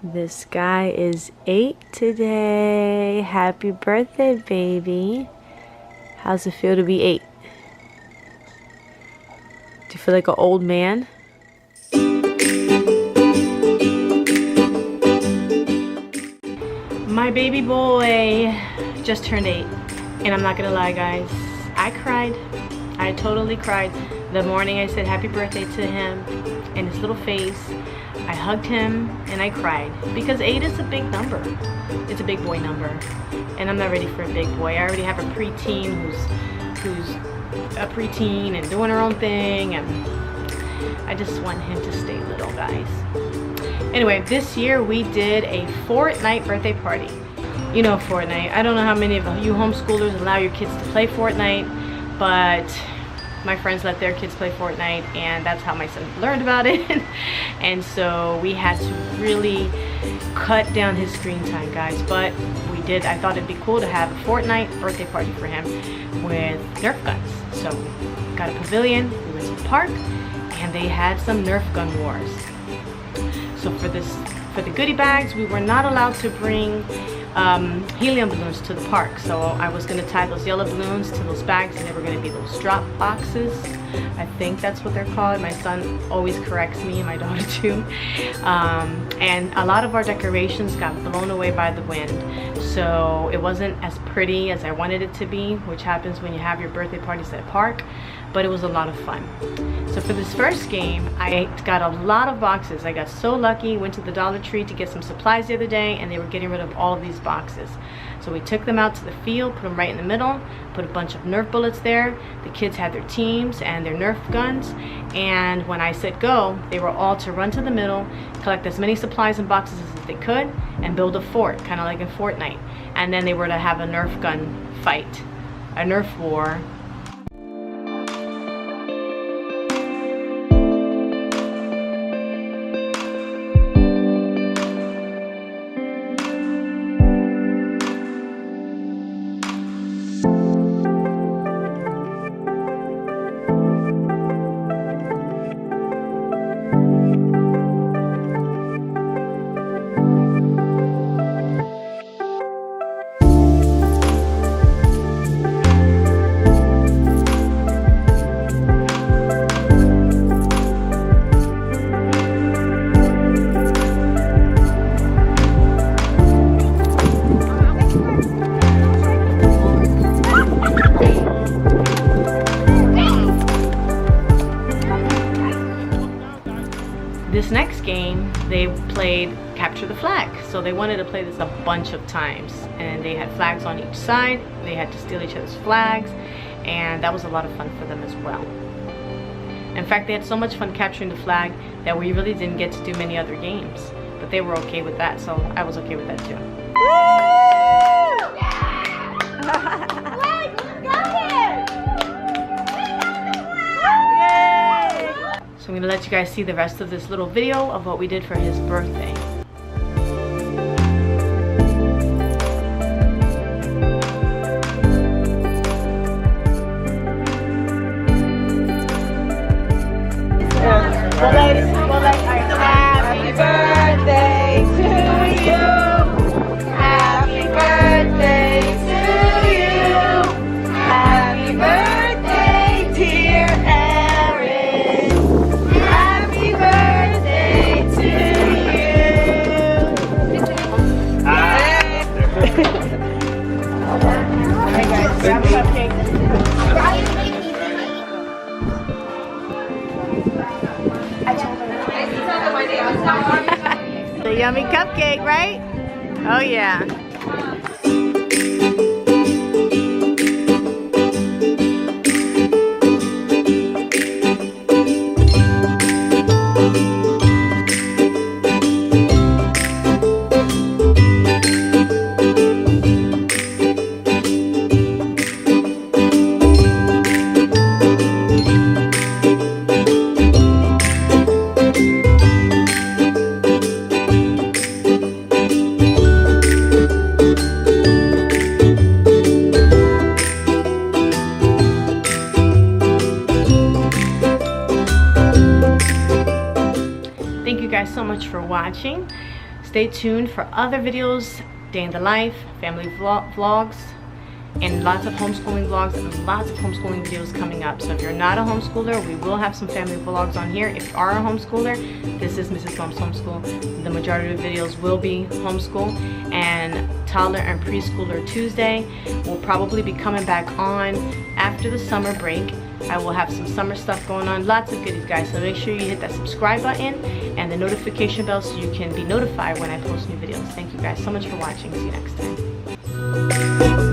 This guy is 8 today. Happy birthday, baby. How's it feel to be 8? Do you feel like an old man? My baby boy just turned 8. And I'm not gonna lie, guys. I cried. I totally cried. The morning I said happy birthday to him and his little face. I hugged him and I cried because 8 is a big number. It's a big boy number, and I'm not ready for a big boy. I already have a preteen who's a preteen and doing her own thing, and I just want him to stay little, guys. Anyway, this year we did a Fortnite birthday party. You know Fortnite. I don't know how many of you homeschoolers allow your kids to play Fortnite, but my friends let their kids play Fortnite, and that's how my son learned about it. And so we had to really cut down his screen time, guys, but we did. I thought it'd be cool to have a Fortnite birthday party for him with Nerf guns. So got a pavilion, we went to the park, and they had some Nerf gun wars. So for the goodie bags, we were not allowed to bring helium balloons to the park, so I was going to tie those yellow balloons to those bags, and they were going to be those drop boxes. I think that's what they're called. My son always corrects me, and my daughter too. And a lot of our decorations got blown away by the wind, so it wasn't as pretty as I wanted it to be, which happens when you have your birthday parties at a park, but it was a lot of fun. So for this first game, I got a lot of boxes. I got so lucky, went to the Dollar Tree to get some supplies the other day, and they were getting rid of all of these boxes. So we took them out to the field, put them right in the middle, put a bunch of Nerf bullets there. The kids had their teams and their Nerf guns, and when I said go, they were all to run to the middle, collect as many supplies and boxes as they could, and build a fort, kind of like in Fortnite. And then they were to have a Nerf gun fight, a Nerf war. This next game, they played Capture the Flag. So they wanted to play this a bunch of times, and they had flags on each side. They had to steal each other's flags, and that was a lot of fun for them as well. In fact, they had so much fun capturing the flag that we really didn't get to do many other games, but they were okay with that, so I was okay with that too. So I'm going to let you guys see the rest of this little video of what we did for his birthday. Happy birthday to you. Happy birthday to you. Happy birthday, dear Erin. Happy birthday to you. Alright guys, grab a cupcake. The yummy cupcake, right? Oh yeah. Thank you guys so much for watching. Stay tuned for other videos, day in the life, family vlogs, and lots of homeschooling vlogs and lots of homeschooling videos coming up. So if you're not a homeschooler, we will have some family vlogs on here. If you are a homeschooler, this is Mrs. Mom's Homeschool. The majority of the videos will be homeschool, and toddler and preschooler Tuesday will probably be coming back on after the summer break. I will have some summer stuff going on, lots of goodies, guys. So make sure you hit that subscribe button and the notification bell so you can be notified when I post new videos. Thank you guys so much for watching. See you next time.